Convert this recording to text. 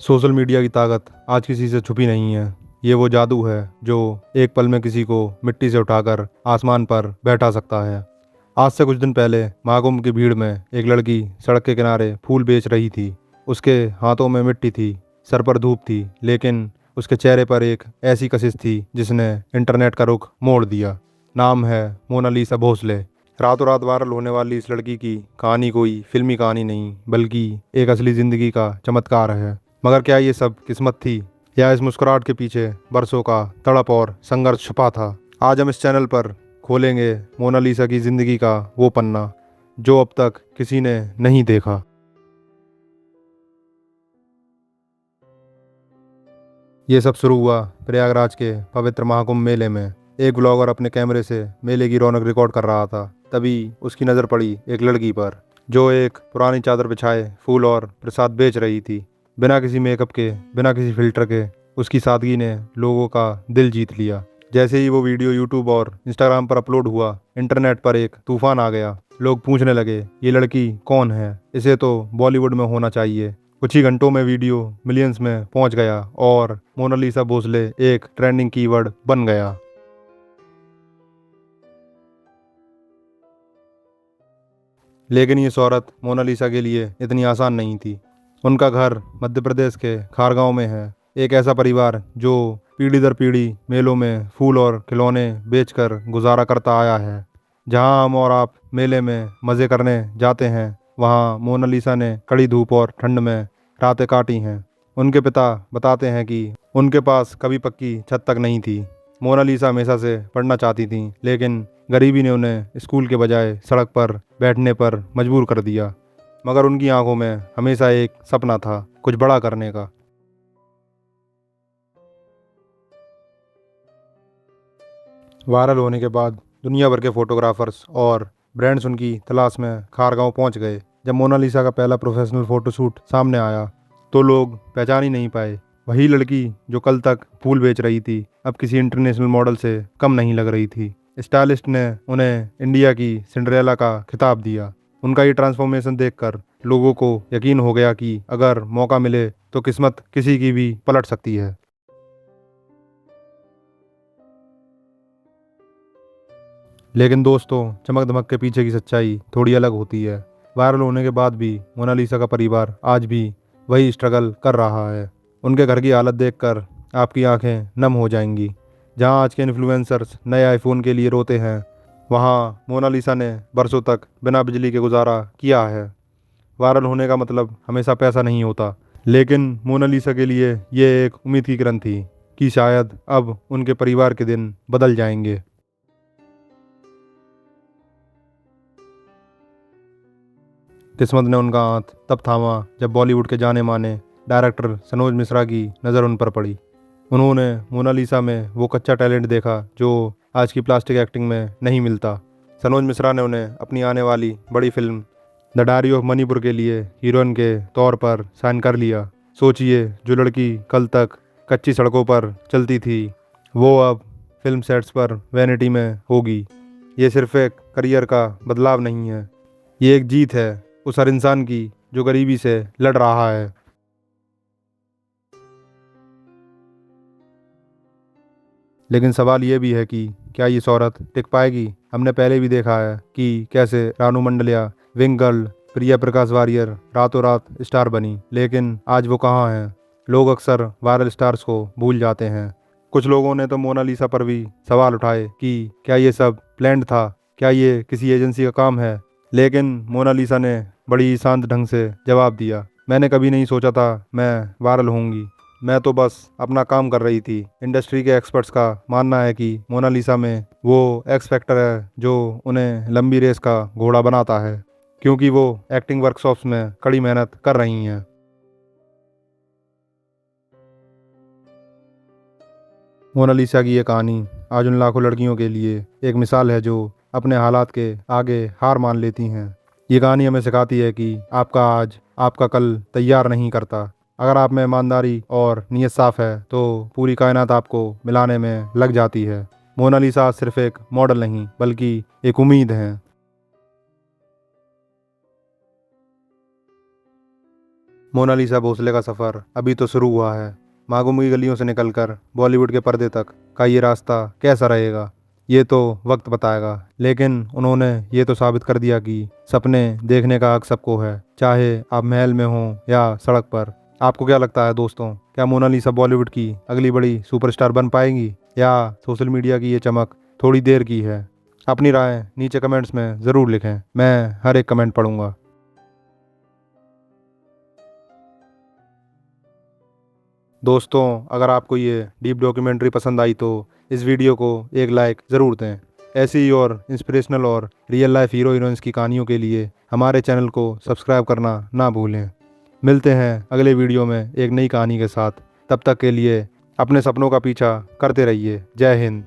Social media की ताकत आज किसी से छुपी नहीं है। ये वो जादू है जो एक पल में किसी को मिट्टी से उठाकर आसमान पर बैठा सकता है। आज से कुछ दिन पहले महाकुंभ की भीड़ में एक लड़की सड़क के किनारे फूल बेच रही थी। उसके हाथों में मिट्टी थी, सर पर धूप थी, लेकिन उसके चेहरे पर एक ऐसी कशिश थी जिसने इंटरनेट का रुख मोड़ दिया। नाम है मोनालिसा भोसले। रातों रात वायरल होने वाली इस लड़की की कहानी कोई फिल्मी कहानी नहीं, बल्कि एक असली जिंदगी का चमत्कार है। मगर क्या ये सब किस्मत थी, या इस मुस्कुराहट के पीछे बरसों का तड़प और संघर्ष छुपा था? आज हम इस चैनल पर खोलेंगे मोनालिसा की जिंदगी का वो पन्ना जो अब तक किसी ने नहीं देखा। ये सब शुरू हुआ प्रयागराज के पवित्र महाकुंभ मेले में। एक ब्लॉगर अपने कैमरे से मेले की रौनक रिकॉर्ड कर रहा था। तभी उसकी नज़र पड़ी एक लड़की पर जो एक पुरानी चादर बिछाए फूल और प्रसाद बेच रही थी। बिना किसी मेकअप के, बिना किसी फिल्टर के उसकी सादगी ने लोगों का दिल जीत लिया। जैसे ही वो वीडियो यूट्यूब और इंस्टाग्राम पर अपलोड हुआ, इंटरनेट पर एक तूफान आ गया। लोग पूछने लगे, ये लड़की कौन है? इसे तो बॉलीवुड में होना चाहिए। कुछ ही घंटों में वीडियो मिलियंस में पहुंच गया और मोनालिसा भोसले एक ट्रेंडिंग कीवर्ड बन गया। लेकिन ये शोहरत मोनालिसा के लिए इतनी आसान नहीं थी। उनका घर मध्य प्रदेश के खारगांव में है। एक ऐसा परिवार जो पीढ़ी दर पीढ़ी मेलों में फूल और खिलौने बेचकर गुजारा करता आया है। जहां हम और आप मेले में मज़े करने जाते हैं, वहां मोनालिसा ने कड़ी धूप और ठंड में रातें काटी हैं। उनके पिता बताते हैं कि उनके पास कभी पक्की छत तक नहीं थी। मोनालिसा हमेशा से पढ़ना चाहती थी, लेकिन गरीबी ने उन्हें स्कूल के बजाय सड़क पर बैठने पर मजबूर कर दिया। मगर उनकी आंखों में हमेशा एक सपना था, कुछ बड़ा करने का। वायरल होने के बाद दुनिया भर के फोटोग्राफर्स और ब्रांड्स उनकी तलाश में खारगांव पहुंच गए। जब मोनालिसा का पहला प्रोफेशनल फोटोशूट सामने आया तो लोग पहचान ही नहीं पाए। वही लड़की जो कल तक फूल बेच रही थी, अब किसी इंटरनेशनल मॉडल से कम नहीं लग रही थी। स्टाइलिस्ट ने उन्हें इंडिया की सिंड्रेला का खिताब दिया। उनका ये ट्रांसफॉर्मेशन देखकर लोगों को यकीन हो गया कि अगर मौका मिले तो किस्मत किसी की भी पलट सकती है। लेकिन दोस्तों, चमक धमक के पीछे की सच्चाई थोड़ी अलग होती है। वायरल होने के बाद भी मोनालिसा का परिवार आज भी वही स्ट्रगल कर रहा है। उनके घर की हालत देखकर आपकी आंखें नम हो जाएंगी। जहां आज के इन्फ्लुएंसर्स नए आईफोन के लिए रोते हैं, वहां मोनालिसा ने बरसों तक बिना बिजली के गुजारा किया है। वायरल होने का मतलब हमेशा पैसा नहीं होता, लेकिन मोनालिसा के लिए ये एक उम्मीद की किरण थी कि शायद अब उनके परिवार के दिन बदल जाएंगे। किस्मत ने उनका हाथ तब थामा जब बॉलीवुड के जाने माने डायरेक्टर सनोज मिश्रा की नज़र उन पर पड़ी। उन्होंने मोनालिसा में वो कच्चा टैलेंट देखा जो आज की प्लास्टिक एक्टिंग में नहीं मिलता। सनोज मिश्रा ने उन्हें अपनी आने वाली बड़ी film the diary of Manipur के लिए हीरोइन के तौर पर साइन कर लिया। सोचिए, जो लड़की कल तक कच्ची सड़कों पर चलती थी, वो अब फिल्म सेट्स पर वैनिटी में होगी। ये सिर्फ एक करियर का बदलाव नहीं है, ये एक जीत है उस हर इंसान की जो गरीबी से लड़ रहा है। लेकिन सवाल ये भी है कि क्या ये शोहरत टिक पाएगी? हमने पहले भी देखा है कि कैसे Ranu मंडलिया, wing girl, Priya Prakash warrior रातों रात स्टार बनी, लेकिन आज वो कहाँ हैं? लोग अक्सर वायरल स्टार्स को भूल जाते हैं। कुछ लोगों ने तो मोनालिसा पर भी सवाल उठाए कि क्या ये सब प्लान्ड था, क्या ये किसी एजेंसी का काम है? लेकिन मोनालिसा ने बड़ी शांत ढंग से जवाब दिया, मैंने कभी नहीं सोचा था मैं वायरल होंगी। मैं तो बस अपना काम कर रही थी। इंडस्ट्री के एक्सपर्ट्स का मानना है कि मोनालिसा में वो एक्स फैक्टर है जो उन्हें लंबी रेस का घोड़ा बनाता है, क्योंकि वो एक्टिंग वर्कशॉप्स में कड़ी मेहनत कर रही हैं। मोनालिसा की ये कहानी आज उन लाखों लड़कियों के लिए एक मिसाल है जो अपने हालात के आगे हार मान लेती हैं। ये कहानी हमें सिखाती है कि आपका आज आपका कल तैयार नहीं करता। अगर आप में ईमानदारी और नीयत साफ है तो पूरी कायनात आपको मिलाने में लग जाती है। मोनालिसा आज सिर्फ एक मॉडल नहीं, बल्कि एक उम्मीद है। मोनालिसा भोसले का सफ़र अभी तो शुरू हुआ है। मागुम की गलियों से निकलकर बॉलीवुड के पर्दे तक का ये रास्ता कैसा रहेगा, ये तो वक्त बताएगा। लेकिन उन्होंने ये तो साबित कर दिया कि सपने देखने का हक सबको है, चाहे आप महल में हों या सड़क पर। आपको क्या लगता है दोस्तों, क्या मोनालिसा बॉलीवुड की अगली बड़ी सुपरस्टार बन पाएंगी या सोशल मीडिया की ये चमक थोड़ी देर की है? अपनी राय नीचे कमेंट्स में ज़रूर लिखें, मैं हर एक कमेंट पढ़ूंगा। दोस्तों, अगर आपको ये डीप डॉक्यूमेंट्री पसंद आई तो इस वीडियो को एक लाइक ज़रूर दें। ऐसी ही और इंस्पिरेशनल और रियल लाइफ हीरो हीरोइंस की कहानियों के लिए हमारे चैनल को सब्सक्राइब करना ना भूलें। मिलते हैं अगले वीडियो में एक नई कहानी के साथ। तब तक के लिए अपने सपनों का पीछा करते रहिए। जय हिंद।